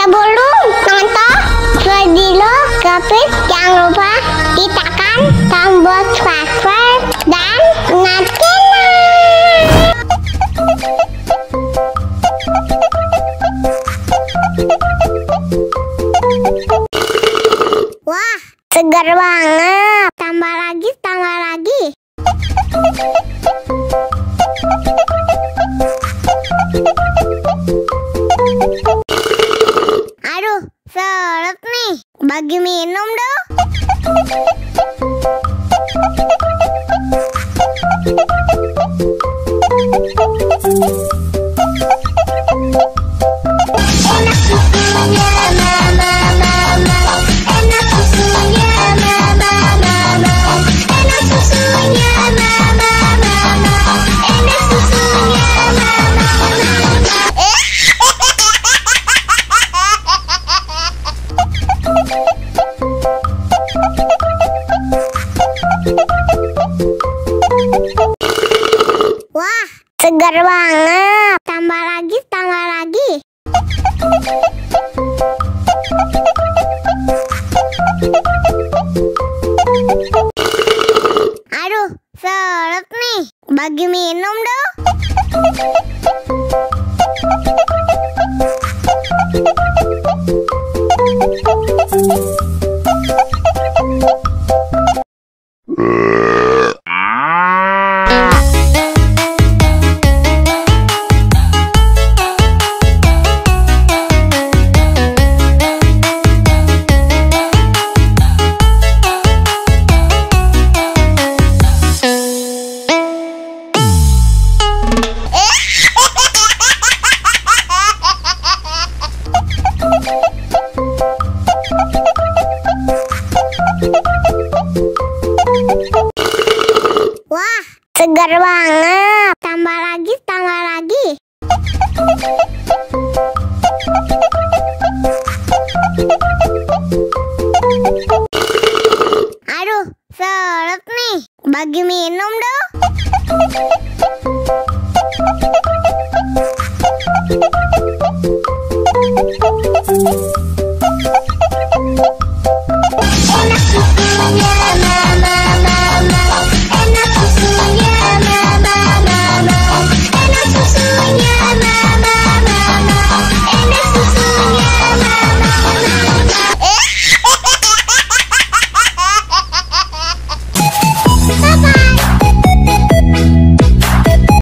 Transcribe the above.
Sebelum nonton video Gapit, jangan lupa tekan tombol subscribe dan nyalakan. Wah, segar banget. Tambah lagi, tambah lagi. Aduh, seret nih. Bagi minum dong. Enak susunya mama, enak susunya mama, enak susunya mama, enak susunya mama. Wah, segar banget. Tambah lagi, tambah lagi. Aduh, seret nih. Bagi minum dong. Wah, segar banget. Tambah lagi, tambah lagi. Aduh, seret nih. Bagi minum dong.